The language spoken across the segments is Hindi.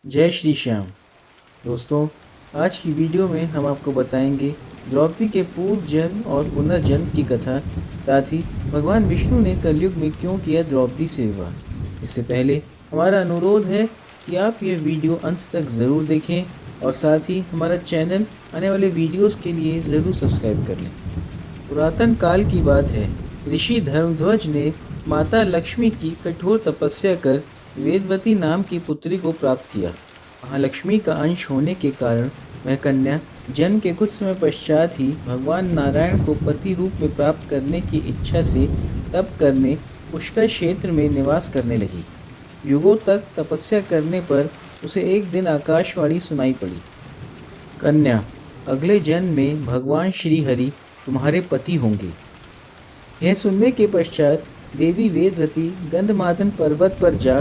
जय श्री श्याम। दोस्तों, आज की वीडियो में हम आपको बताएंगे द्रौपदी के पूर्व जन्म और पुनर्जन्म की कथा, साथ ही भगवान विष्णु ने कलयुग में क्यों किया द्रौपदी से विवाह। इससे पहले हमारा अनुरोध है कि आप यह वीडियो अंत तक ज़रूर देखें और साथ ही हमारा चैनल आने वाले वीडियोस के लिए ज़रूर सब्सक्राइब कर लें। पुरातन काल की बात है, ऋषि धर्मध्वज ने माता लक्ष्मी की कठोर तपस्या कर वेदवती नाम की पुत्री को प्राप्त किया। महालक्ष्मी का अंश होने के कारण वह कन्या जन्म के कुछ समय पश्चात ही भगवान नारायण को पति रूप में प्राप्त करने की इच्छा से तप करने पुष्कर क्षेत्र में निवास करने लगी। युगों तक तपस्या करने पर उसे एक दिन आकाशवाणी सुनाई पड़ी, कन्या, अगले जन्म में भगवान श्री हरि तुम्हारे पति होंगे। यह सुनने के पश्चात देवी वेदवती गंधमादन पर्वत पर जा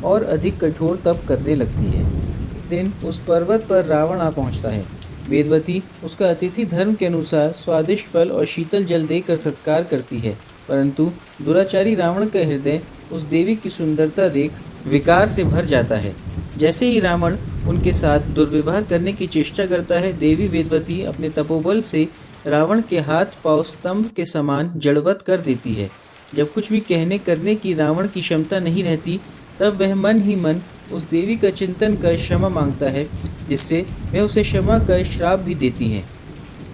और अधिक कठोर तप करने लगती है। एक दिन उस पर्वत पर रावण आ पहुंचता है। वेदवती उसका अतिथि धर्म के अनुसार स्वादिष्ट फल और शीतल जल देकर सत्कार करती है, परंतु दुराचारी रावण का हृदय उस देवी की सुंदरता देख विकार से भर जाता है। जैसे ही रावण उनके साथ दुर्व्यवहार करने की चेष्टा करता है, देवी वेदवती अपने तपोबल से रावण के हाथ पांव स्तंभ के समान जड़वत कर देती है। जब कुछ भी कहने करने की रावण की क्षमता नहीं रहती, तब वह मन ही मन उस देवी का चिंतन कर क्षमा मांगता है, जिससे वह उसे क्षमा कर श्राप भी देती है।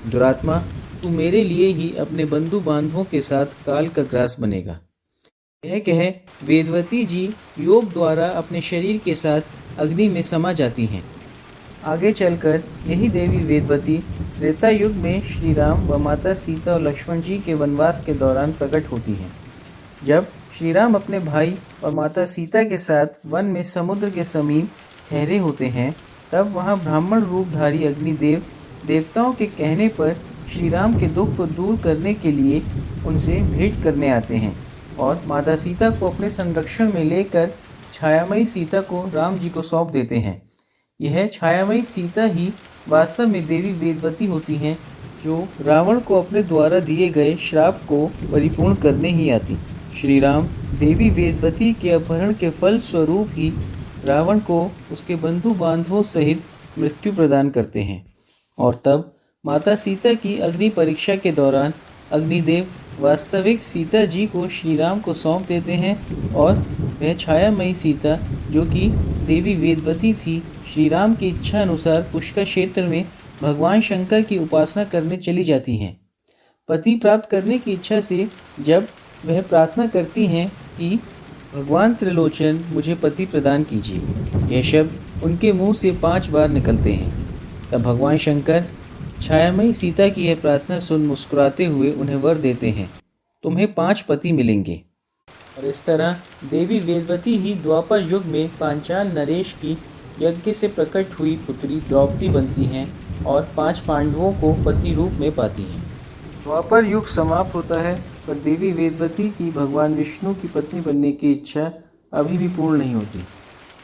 दुरात्मा, तू मेरे लिए ही अपने बंधु बांधवों के साथ काल का ग्रास बनेगा। यह कह वेदवती जी योग द्वारा अपने शरीर के साथ अग्नि में समा जाती हैं। आगे चलकर यही देवी वेदवती त्रेता युग में श्री राम व माता सीता और लक्ष्मण जी के वनवास के दौरान प्रकट होती हैं। जब श्री राम अपने भाई और माता सीता के साथ वन में समुद्र के समीप ठहरे होते हैं, तब वहां ब्राह्मण रूपधारी अग्निदेव देवताओं के कहने पर श्री राम के दुख को दूर करने के लिए उनसे भेंट करने आते हैं और माता सीता को अपने संरक्षण में लेकर छायामयी सीता को राम जी को सौंप देते हैं। यह छायामयी सीता ही वास्तव में देवी वेदवती होती हैं, जो रावण को अपने द्वारा दिए गए श्राप को परिपूर्ण करने ही आती। श्री राम देवी वेदवती के अपहरण के फल स्वरूप ही रावण को उसके बंधु बांधवों सहित मृत्यु प्रदान करते हैं और तब माता सीता की अग्नि परीक्षा के दौरान अग्निदेव वास्तविक सीता जी को श्री राम को सौंप देते हैं और वह छायामयी सीता, जो कि देवी वेदवती थी, श्री राम की इच्छा अनुसार पुष्कर क्षेत्र में भगवान शंकर की उपासना करने चली जाती हैं। पति प्राप्त करने की इच्छा से जब वह प्रार्थना करती हैं कि भगवान त्रिलोचन मुझे पति प्रदान कीजिए, यह शब्द उनके मुंह से 5 बार निकलते हैं। तब भगवान शंकर छायामयी सीता की यह प्रार्थना सुन मुस्कुराते हुए उन्हें वर देते हैं, तुम्हें 5 पति मिलेंगे। और इस तरह देवी वेदवती ही द्वापर युग में पांचाल नरेश की यज्ञ से प्रकट हुई पुत्री द्रौपदी बनती हैं और 5 पांडवों को पति रूप में पाती हैं। द्वापर युग समाप्त होता है, पर देवी वेदवती की भगवान विष्णु की पत्नी बनने की इच्छा अभी भी पूर्ण नहीं होती।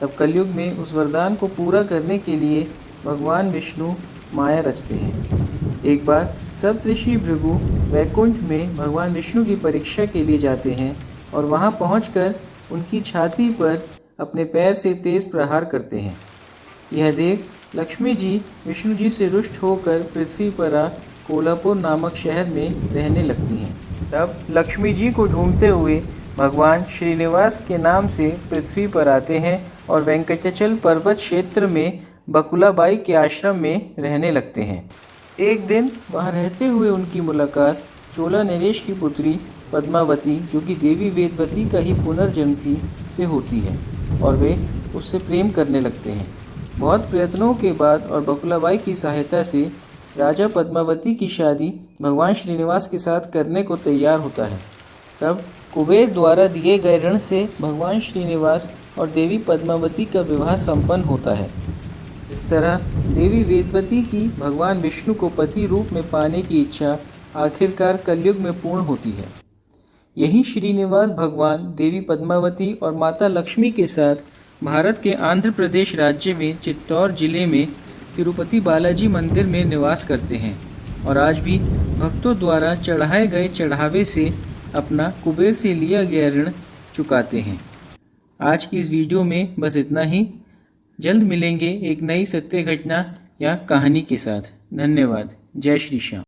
तब कलयुग में उस वरदान को पूरा करने के लिए भगवान विष्णु माया रचते हैं। एक बार सप्तऋषि भृगु वैकुंठ में भगवान विष्णु की परीक्षा के लिए जाते हैं और वहां पहुंचकर उनकी छाती पर अपने पैर से तेज प्रहार करते हैं। यह देख लक्ष्मी जी विष्णु जी से रुष्ट होकर पृथ्वी पर आ कोल्हापुर नामक शहर में रहने लगती हैं। तब लक्ष्मी जी को ढूंढते हुए भगवान श्रीनिवास के नाम से पृथ्वी पर आते हैं और वेंकटाचल पर्वत क्षेत्र में बकुलाबाई के आश्रम में रहने लगते हैं। एक दिन वहां रहते हुए उनकी मुलाकात चोला नरेश की पुत्री पद्मावती, जो कि देवी वेदवती का ही पुनर्जन्म थी, से होती है और वे उससे प्रेम करने लगते हैं। बहुत प्रयत्नों के बाद और बकुलाबाई की सहायता से राजा पद्मावती की शादी भगवान श्रीनिवास के साथ करने को तैयार होता है। तब कुबेर द्वारा दिए गए ऋण से भगवान श्रीनिवास और देवी पद्मावती का विवाह संपन्न होता है। इस तरह देवी वेदवती की भगवान विष्णु को पति रूप में पाने की इच्छा आखिरकार कलयुग में पूर्ण होती है। यही श्रीनिवास भगवान देवी पद्मावती और माता लक्ष्मी के साथ भारत के आंध्र प्रदेश राज्य में चित्तौड़ जिले में तिरुपति बालाजी मंदिर में निवास करते हैं और आज भी भक्तों द्वारा चढ़ाए गए चढ़ावे से अपना कुबेर से लिया गया ऋण चुकाते हैं। आज की इस वीडियो में बस इतना ही। जल्द मिलेंगे एक नई सत्य घटना या कहानी के साथ। धन्यवाद। जय श्री श्याम।